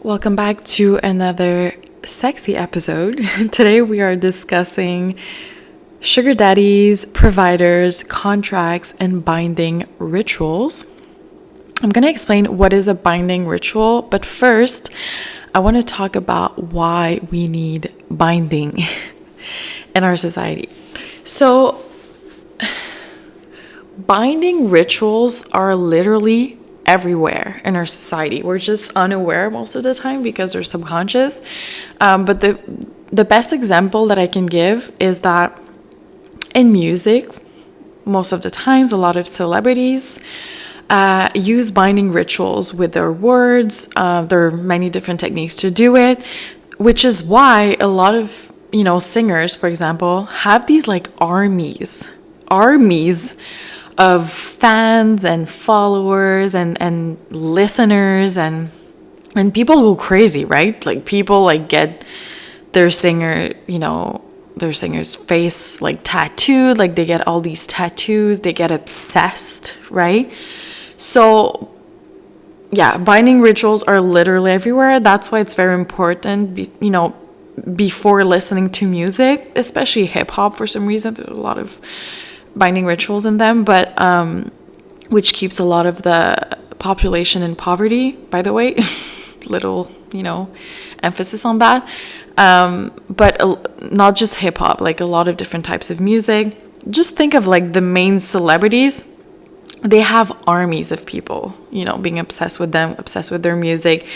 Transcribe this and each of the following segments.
Welcome back to another sexy episode. Today we are discussing sugar daddies, providers, contracts, and binding rituals. I'm going to explain what is a binding ritual, but first I want to talk about why we need binding in our society. So, binding rituals are literally everywhere in our society. We're just unaware most of the time because they're subconscious. But the best example that I can give is that in music, most of the times, a lot of celebrities use binding rituals with their words. There are many different techniques to do it, which is why a lot of, singers, for example, have these like armies of fans and followers and listeners and people go crazy, right? Like people like get their singer's face like tattooed, like they get all these tattoos, they get obsessed, right? So yeah, binding rituals are literally everywhere. That's why it's very important, before listening to music, especially hip hop. For some reason, there's a lot of binding rituals in them, but which keeps a lot of the population in poverty, by the way. Little, emphasis on that. But not just hip hop, like a lot of different types of music. Just think of like the main celebrities. They have armies of people, being obsessed with them, obsessed with their music.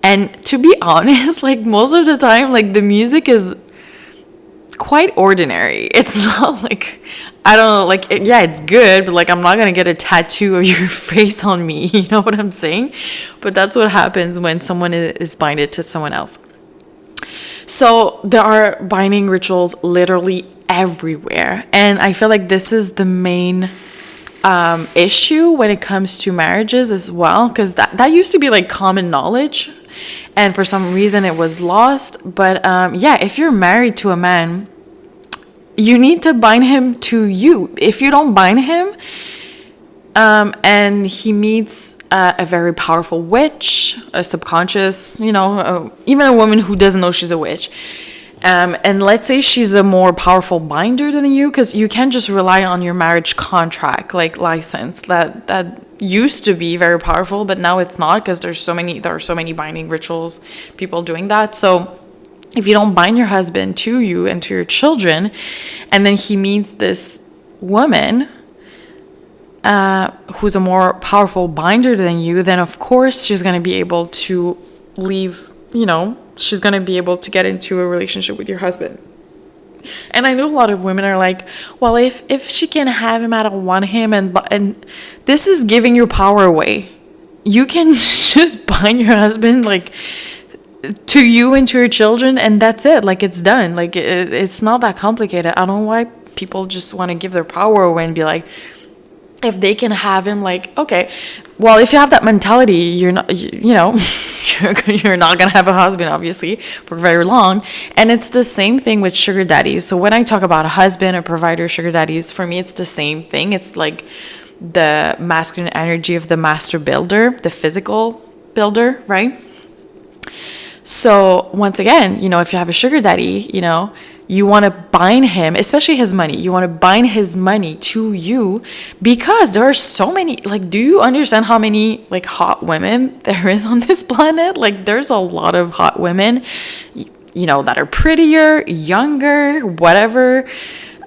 And to be honest, like most of the time, like the music is quite ordinary. It's not like, I don't know, like, yeah, it's good, but like I'm not gonna get a tattoo of your face on me, you know what I'm saying? But that's what happens when someone is binded to someone else. So there are binding rituals literally everywhere, and I feel like this is the main issue when it comes to marriages as well, because that used to be like common knowledge, and for some reason it was lost. But if you're married to a man, you need to bind him to you. If you don't bind him, and he meets a very powerful witch, a subconscious, even a woman who doesn't know she's a witch, and let's say she's a more powerful binder than you, because you can't just rely on your marriage contract, like license, that used to be very powerful, but now it's not, because there are so many binding rituals, people doing that. So if you don't bind your husband to you and to your children, and then he meets this woman who's a more powerful binder than you, then of course she's going to be able to leave, she's going to be able to get into a relationship with your husband. And I know a lot of women are like, well, if she can have him, I don't want him. And this is giving your power away. You can just bind your husband like to you and to your children, and that's it. Like it's done. Like it's not that complicated. I don't know why people just want to give their power away and be like, if they can have him, like, okay, well, if you have that mentality, you're not, you're not gonna have a husband, obviously, for very long. And it's the same thing with sugar daddies. So when I talk about a husband or provider, sugar daddies, for me, it's the same thing. It's like the masculine energy of the master builder, the physical builder, right? So once again, if you have a sugar daddy, you want to bind him, especially his money. You want to bind his money to you, because there are so many, like, do you understand how many like hot women there is on this planet? Like there's a lot of hot women, that are prettier, younger, whatever,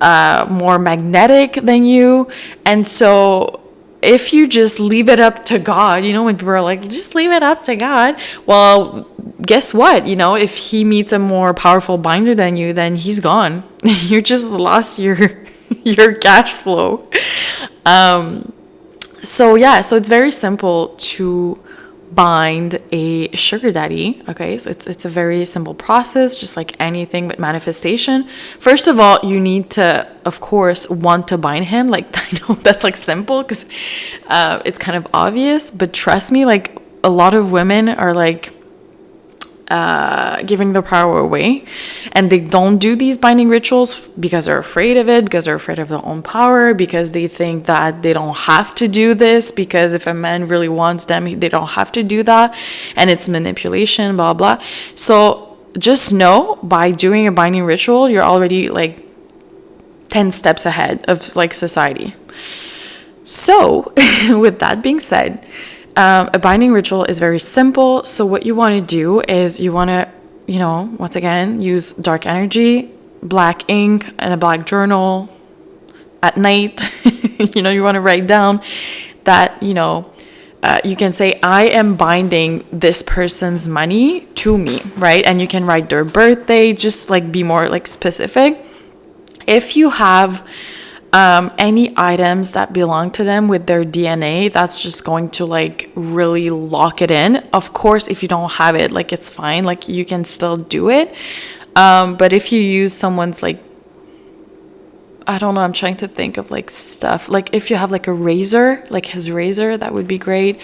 more magnetic than you. And so if you just leave it up to God, when people are like, just leave it up to God. Well, guess what? If he meets a more powerful binder than you, then he's gone. You just lost your cash flow. So it's very simple to bind a sugar daddy. Okay, so it's a very simple process, just like anything but manifestation. First of all, you need to, of course, want to bind him. Like, I know that's like simple because it's kind of obvious, but trust me, like a lot of women are like, giving their power away, and they don't do these binding rituals because they're afraid of it, because they're afraid of their own power, because they think that they don't have to do this, because if a man really wants them, they don't have to do that, and it's manipulation, blah blah. So just know, by doing a binding ritual, you're already like 10 steps ahead of like society. So with that being said, a binding ritual is very simple. So what you want to do is you want to, once again, use dark energy, black ink, and a black journal at night. You want to write down that, you can say, I am binding this person's money to me, right? And you can write their birthday, just like be more like specific. If you have any items that belong to them with their DNA, that's just going to like really lock it in. Of course, if you don't have it, like it's fine, like you can still do it. But if you use someone's like, I don't know, I'm trying to think of like stuff, like if you have like a razor, like his razor, that would be great.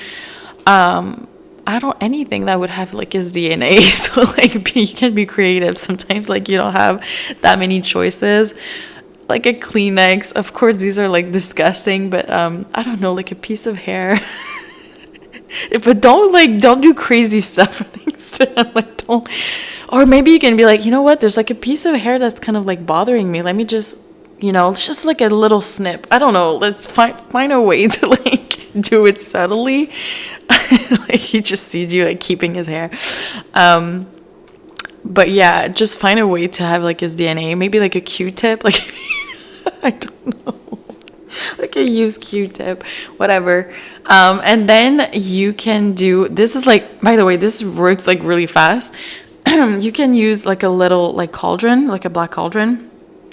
Anything that would have like his DNA. So like you can be creative. Sometimes like you don't have that many choices. Like a Kleenex, of course these are like disgusting, but I don't know, like a piece of hair. But don't do crazy stuff or things to them. Like don't, or maybe you can be like, you know what, there's like a piece of hair that's kind of like bothering me, let me just, it's just like a little snip, I don't know, let's find a way to like do it subtly. Like he just sees you like keeping his hair. But yeah, just find a way to have like his DNA, maybe like a Q-tip, like I don't know, like a used Q-tip, whatever. And then you can do, this is like, by the way, this works like really fast. You can use like a little like cauldron, like a black cauldron,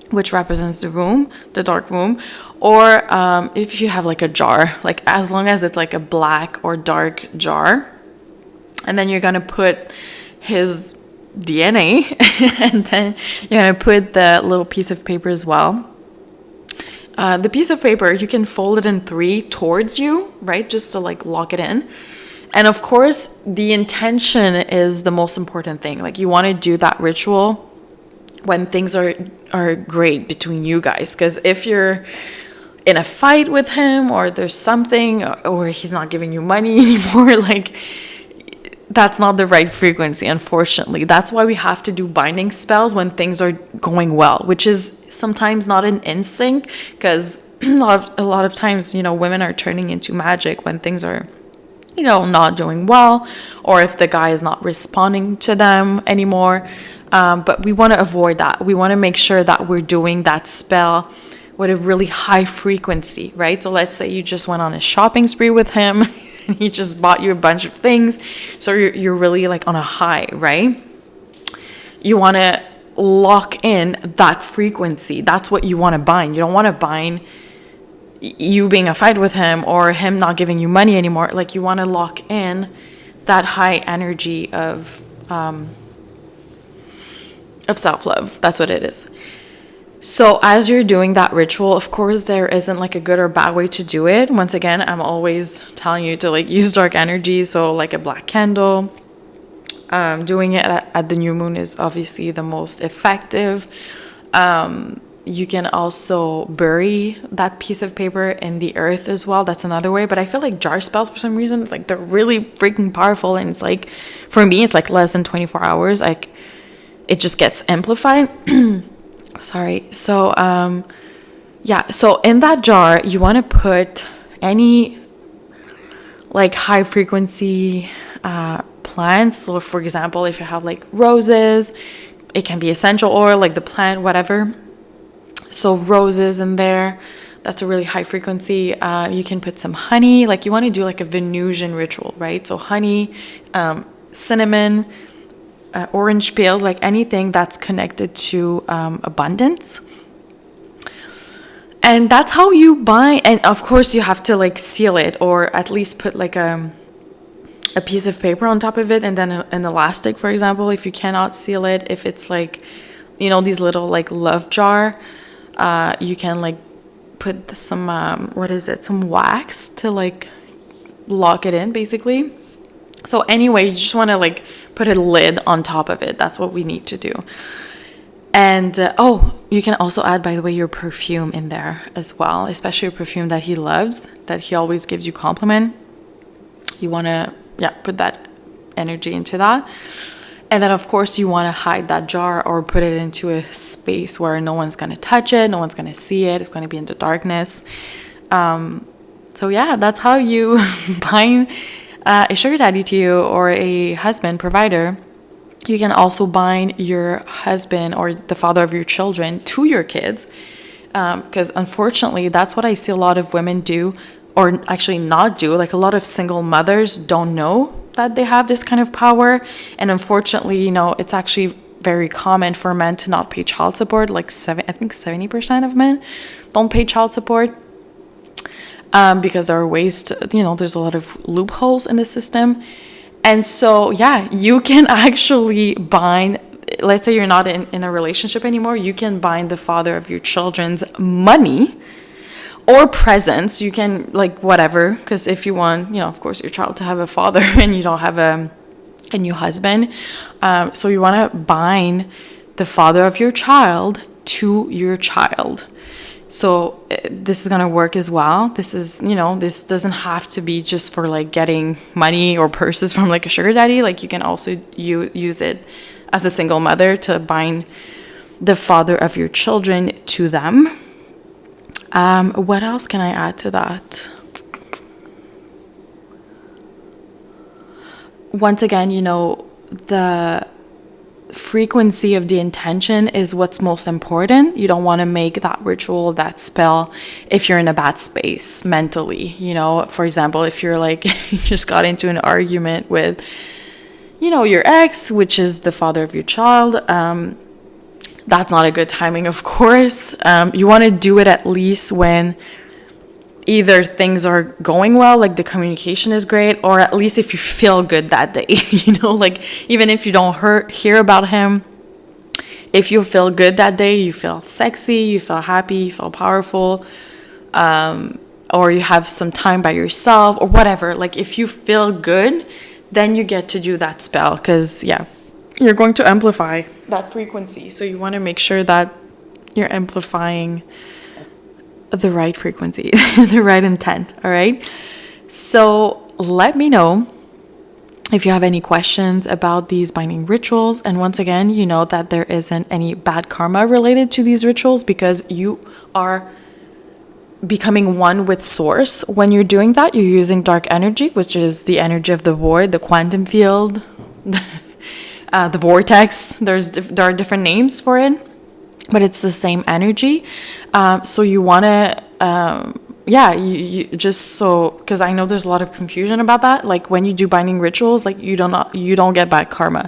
which represents the room, the dark room. Or if you have like a jar, like as long as it's like a black or dark jar. And then you're going to put his DNA and then you're going to put the little piece of paper as well. The piece of paper, you can fold it in 3 towards you, right? Just to like lock it in. And of course, the intention is the most important thing. Like you want to do that ritual when things are great between you guys. Because if you're in a fight with him, or there's something, or he's not giving you money anymore, like that's not the right frequency, unfortunately. That's why we have to do binding spells when things are going well, which is sometimes not an instinct, because a lot of times, women are turning into magic when things are, not doing well, or if the guy is not responding to them anymore. But we want to avoid that. We want to make sure that we're doing that spell with a really high frequency, right? So let's say you just went on a shopping spree with him and he just bought you a bunch of things. So you're really like on a high, right? You want to lock in that frequency. That's what you want to bind. You don't want to bind you being a fight with him or him not giving you money anymore. Like you want to lock in that high energy of self-love. That's what it is. So as you're doing that ritual, of course, there isn't like a good or bad way to do it. Once again, I'm always telling you to like use dark energy. So like a black candle, doing it at the new moon is obviously the most effective. You can also bury that piece of paper in the earth as well. That's another way. But I feel like jar spells, for some reason, like they're really freaking powerful. And it's like, for me, it's like less than 24 hours. Like it just gets amplified. Sorry. So, so in that jar, you want to put any like high frequency plants. So for example, if you have like roses, it can be essential oil, like the plant, whatever. So roses in there, that's a really high frequency. You can put some honey, like you want to do like a Venusian ritual, right? So honey, cinnamon, orange peel, like anything that's connected to abundance. And that's how you bind. And of course you have to like seal it, or at least put like a piece of paper on top of it, and then an elastic, for example, if you cannot seal it. If it's like, these little like love jar, you can like put some some wax to like lock it in, basically. So anyway, you just want to like put a lid on top of it. That's what we need to do. And you can also add, by the way, your perfume in there as well, especially a perfume that he loves, that he always gives you compliment. You want to put that energy into that. And then of course you want to hide that jar or put it into a space where no one's going to touch it, no one's going to see it, it's going to be in the darkness. So yeah, that's how you bind a sugar daddy to you, or a husband provider. You can also bind your husband or the father of your children to your kids, because unfortunately that's what I see a lot of women do, or actually not do. Like a lot of single mothers don't know that they have this kind of power, and unfortunately, it's actually very common for men to not pay child support. Like 70% of men don't pay child support, because there are ways to, there's a lot of loopholes in the system. And so, you can actually bind, let's say you're not in a relationship anymore, you can bind the father of your children's money or presents. You can, like, whatever, because if you want, of course, your child to have a father and you don't have a new husband. So you want to bind the father of your child to your child. So this is going to work as well. This is, this doesn't have to be just for like getting money or purses from like a sugar daddy. Like you can also use it as a single mother to bind the father of your children to them. What else can I add to that? Once again, the frequency of the intention is what's most important. You don't want to make that ritual, that spell, if you're in a bad space mentally. For example, if you're like, you just got into an argument with, your ex, which is the father of your child, that's not a good timing, of course. You want to do it at least when either things are going well, like the communication is great, or at least if you feel good that day, like even if you don't hear about him, if you feel good that day, you feel sexy, you feel happy, you feel powerful, or you have some time by yourself or whatever. Like if you feel good, then you get to do that spell, because you're going to amplify that frequency. So you want to make sure that you're amplifying the right frequency, the right intent. All right. So let me know if you have any questions about these binding rituals. And once again, you know that there isn't any bad karma related to these rituals, because you are becoming one with source. When you're doing that, you're using dark energy, which is the energy of the void, the quantum field, the vortex. There are different names for it, but it's the same energy. So you want to, you just so, because I know there's a lot of confusion about that. Like when you do binding rituals, like you don't get bad karma.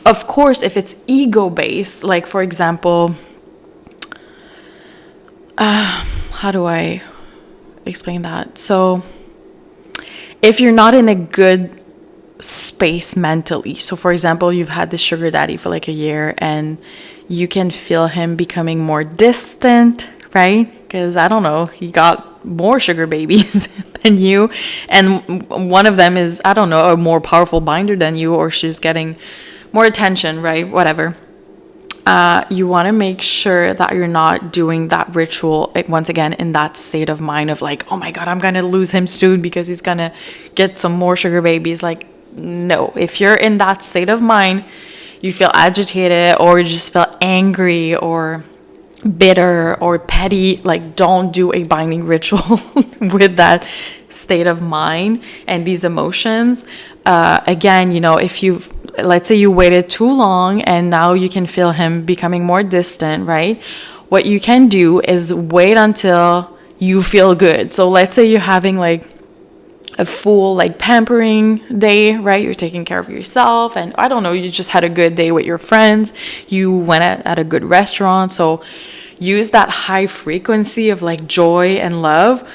Of course, if it's ego based, like for example, how do I explain that? So if you're not in a good space mentally, so for example, you've had this sugar daddy for like a year and you can feel him becoming more distant, right? Because I don't know, he got more sugar babies than you, and one of them is, I don't know, a more powerful binder than you, or she's getting more attention, right? Whatever. You want to make sure that you're not doing that ritual, once again, in that state of mind of like, oh my God, I'm going to lose him soon because he's going to get some more sugar babies. Like, no, if you're in that state of mind, you feel agitated or you just feel angry or bitter or petty, like don't do a binding ritual with that state of mind and these emotions. Again, if let's say you waited too long and now you can feel him becoming more distant, right? What you can do is wait until you feel good. So let's say you're having like a full like pampering day, right? You're taking care of yourself, and I don't know, you just had a good day with your friends, you went at a good restaurant. So use that high frequency of like joy and love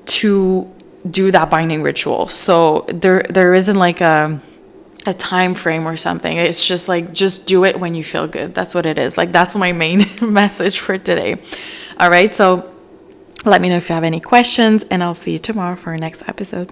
to do that binding ritual. So there isn't like a time frame or something. It's just like, just do it when you feel good. That's what it is. Like, that's my main message for today. All right. So let me know if you have any questions, and I'll see you tomorrow for our next episode.